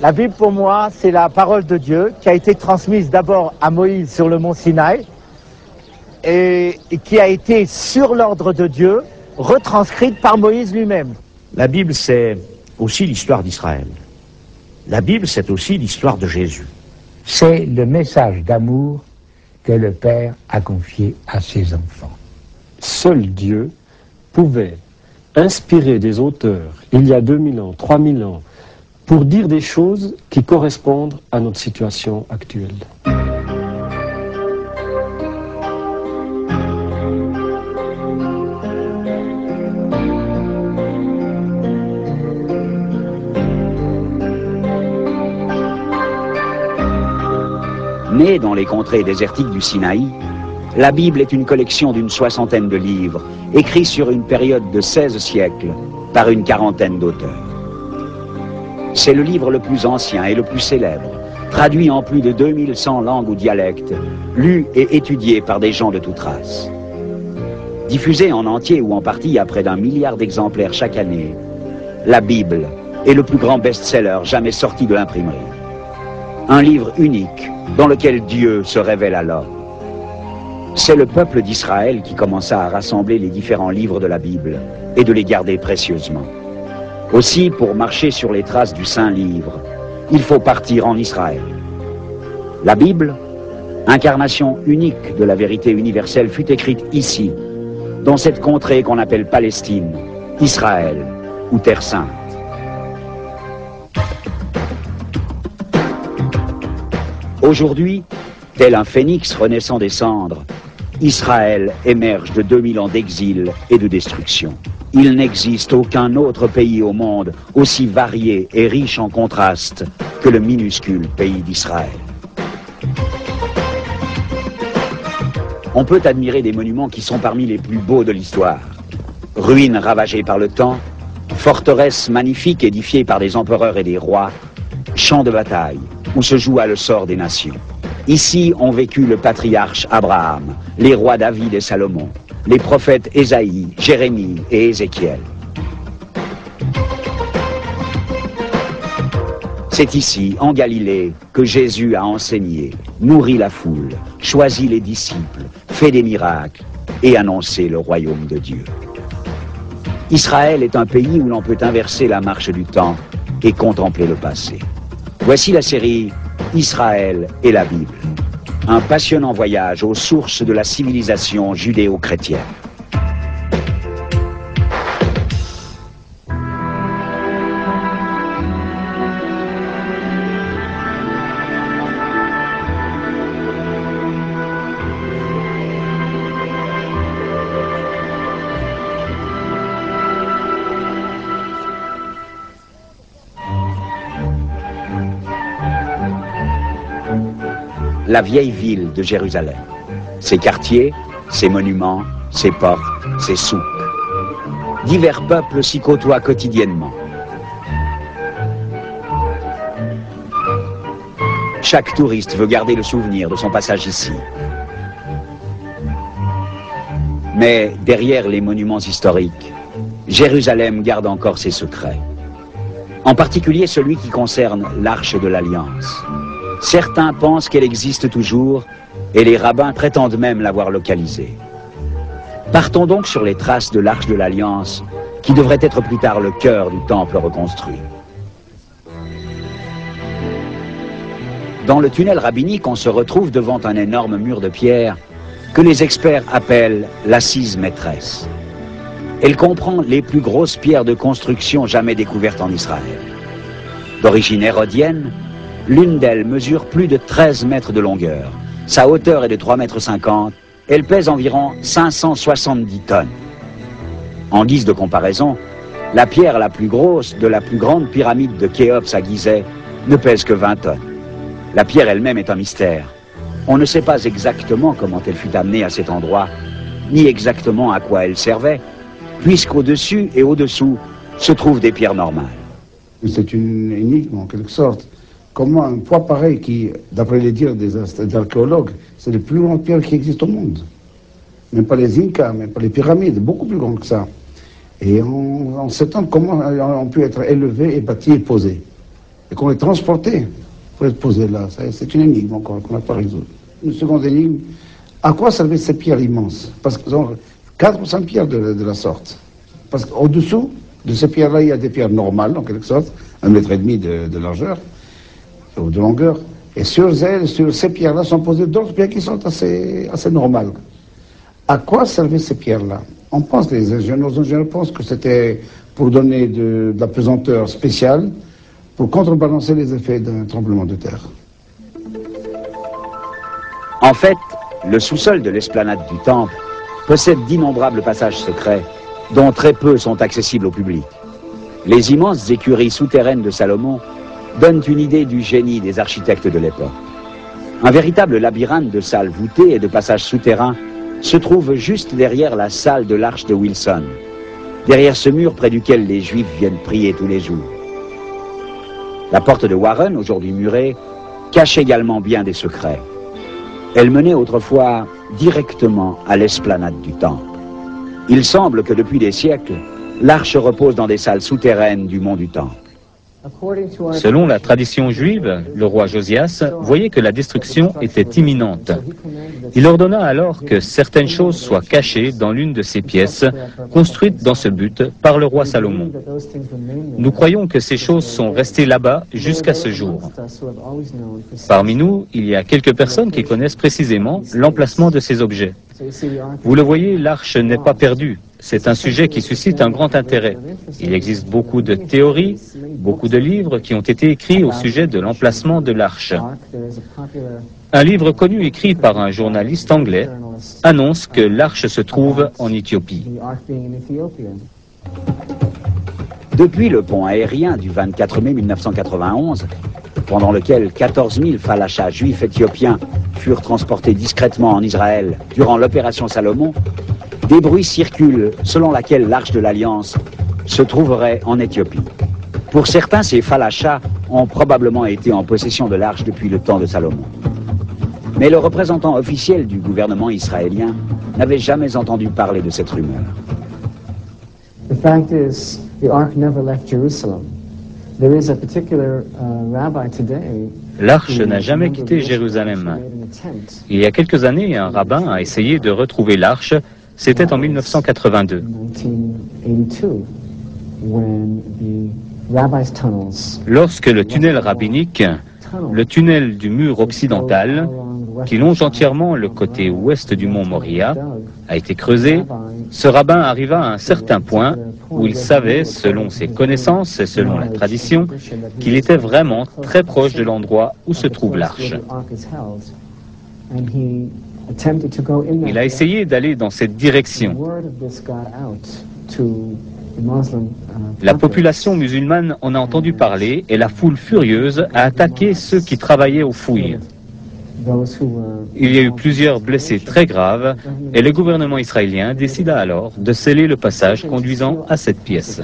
La Bible, pour moi, c'est la parole de Dieu qui a été transmise d'abord à Moïse sur le mont Sinaï et qui a été, sur l'ordre de Dieu, retranscrite par Moïse lui-même. La Bible, c'est aussi l'histoire d'Israël. La Bible, c'est aussi l'histoire de Jésus. C'est le message d'amour que le Père a confié à ses enfants. Seul Dieu pouvait inspirer des auteurs, il y a 2000 ans, 3000 ans, pour dire des choses qui correspondent à notre situation actuelle. Née dans les contrées désertiques du Sinaï, la Bible est une collection d'une 60aine de livres, écrits sur une période de 16 siècles par une 40aine d'auteurs. C'est le livre le plus ancien et le plus célèbre, traduit en plus de 2100 langues ou dialectes, lu et étudié par des gens de toute race. Diffusé en entier ou en partie à près d'1 milliard d'exemplaires chaque année, la Bible est le plus grand best-seller jamais sorti de l'imprimerie. Un livre unique dans lequel Dieu se révèle à l'homme. C'est le peuple d'Israël qui commença à rassembler les différents livres de la Bible et de les garder précieusement. Aussi, pour marcher sur les traces du Saint-Livre, il faut partir en Israël. La Bible, incarnation unique de la vérité universelle, fut écrite ici, dans cette contrée qu'on appelle Palestine, Israël ou Terre Sainte. Aujourd'hui, tel un phénix renaissant des cendres, Israël émerge de 2000 ans d'exil et de destruction. Il n'existe aucun autre pays au monde aussi varié et riche en contrastes que le minuscule pays d'Israël. On peut admirer des monuments qui sont parmi les plus beaux de l'histoire. Ruines ravagées par le temps, forteresses magnifiques édifiées par des empereurs et des rois, champs de bataille où se joua le sort des nations. Ici ont vécu le patriarche Abraham, les rois David et Salomon, les prophètes Ésaïe, Jérémie et Ézéchiel. C'est ici, en Galilée, que Jésus a enseigné, nourri la foule, choisi les disciples, fait des miracles et annoncé le royaume de Dieu. Israël est un pays où l'on peut inverser la marche du temps et contempler le passé. Voici la série Israël et la Bible. Un passionnant voyage aux sources de la civilisation judéo-chrétienne. La vieille ville de Jérusalem, ses quartiers, ses monuments, ses portes, ses souks. Divers peuples s'y côtoient quotidiennement. Chaque touriste veut garder le souvenir de son passage ici. Mais derrière les monuments historiques, Jérusalem garde encore ses secrets. En particulier celui qui concerne l'Arche de l'Alliance. Certains pensent qu'elle existe toujours, et les rabbins prétendent même l'avoir localisée. Partons donc sur les traces de l'Arche de l'Alliance, qui devrait être plus tard le cœur du temple reconstruit. Dans le tunnel rabbinique, on se retrouve devant un énorme mur de pierre que les experts appellent l'assise maîtresse. Elle comprend les plus grosses pierres de construction jamais découvertes en Israël. D'origine hérodienne, l'une d'elles mesure plus de 13 mètres de longueur. Sa hauteur est de 3,50 m. Elle pèse environ 570 tonnes. En guise de comparaison, la pierre la plus grosse de la plus grande pyramide de Khéops à Gizeh ne pèse que 20 tonnes. La pierre elle-même est un mystère. On ne sait pas exactement comment elle fut amenée à cet endroit, ni exactement à quoi elle servait, puisqu'au-dessus et au-dessous se trouvent des pierres normales. C'est une énigme en quelque sorte. Comment un poids pareil qui, d'après les dires des archéologues, c'est les plus grandes pierres qui existent au monde. Même pas les Incas, même pas les pyramides, beaucoup plus grandes que ça. Et on s'étonne comment on peut être élevé et bâti et posé. et qu'on les transportait pour être posés là. C'est une énigme encore qu'on n'a pas résolue. Une seconde énigme, à quoi servaient ces pierres immenses? Parce qu'ils ont 4 ou 5 pierres de la sorte. Parce qu'au-dessous de ces pierres-là, il y a des pierres normales, en quelque sorte, 1,5 mètre de largeur, ou de longueur. Et sur ces pierres-là sont posées d'autres pierres qui sont assez normales. À quoi servaient ces pierres-là? On pense, nos ingénieurs pensent que c'était pour donner de la pesanteur spéciale, pour contrebalancer les effets d'un tremblement de terre. En fait, le sous-sol de l'esplanade du temple possède d'innombrables passages secrets, dont très peu sont accessibles au public. Les immenses écuries souterraines de Salomon donnent une idée du génie des architectes de l'époque. Un véritable labyrinthe de salles voûtées et de passages souterrains se trouve juste derrière la salle de l'Arche de Wilson, derrière ce mur près duquel les Juifs viennent prier tous les jours. La porte de Warren, aujourd'hui murée, cache également bien des secrets. Elle menait autrefois directement à l'esplanade du temple. Il semble que depuis des siècles, l'arche repose dans des salles souterraines du mont du temple. Selon la tradition juive, le roi Josias voyait que la destruction était imminente. Il ordonna alors que certaines choses soient cachées dans l'une de ces pièces, construites dans ce but par le roi Salomon. Nous croyons que ces choses sont restées là-bas jusqu'à ce jour. Parmi nous, il y a quelques personnes qui connaissent précisément l'emplacement de ces objets. Vous le voyez, l'arche n'est pas perdue. C'est un sujet qui suscite un grand intérêt. Il existe beaucoup de théories, beaucoup de livres qui ont été écrits au sujet de l'emplacement de l'arche. Un livre connu écrit par un journaliste anglais annonce que l'arche se trouve en Éthiopie. Depuis le pont aérien du 24 mai 1991, pendant lequel 14 000 falachas juifs éthiopiens furent transportés discrètement en Israël durant l'opération Salomon, des bruits circulent selon laquelle l'Arche de l'Alliance se trouverait en Éthiopie. Pour certains, ces falachas ont probablement été en possession de l'Arche depuis le temps de Salomon. Mais le représentant officiel du gouvernement israélien n'avait jamais entendu parler de cette rumeur. The fact is, the Ark never left Jerusalem. There is a particular rabbi today. L'arche n'a jamais quitté Jérusalem. Il y a quelques années, un rabbin a essayé de retrouver l'arche. C'était en 1982. Lorsque le tunnel rabbinique, le tunnel du mur occidental, qui longe entièrement le côté ouest du mont Moria, a été creusé, ce rabbin arriva à un certain point où il savait, selon ses connaissances et selon la tradition, qu'il était vraiment très proche de l'endroit où se trouve l'arche. Il a essayé d'aller dans cette direction. La population musulmane en a entendu parler et la foule furieuse a attaqué ceux qui travaillaient aux fouilles. Il y a eu plusieurs blessés très graves et le gouvernement israélien décida alors de sceller le passage conduisant à cette pièce.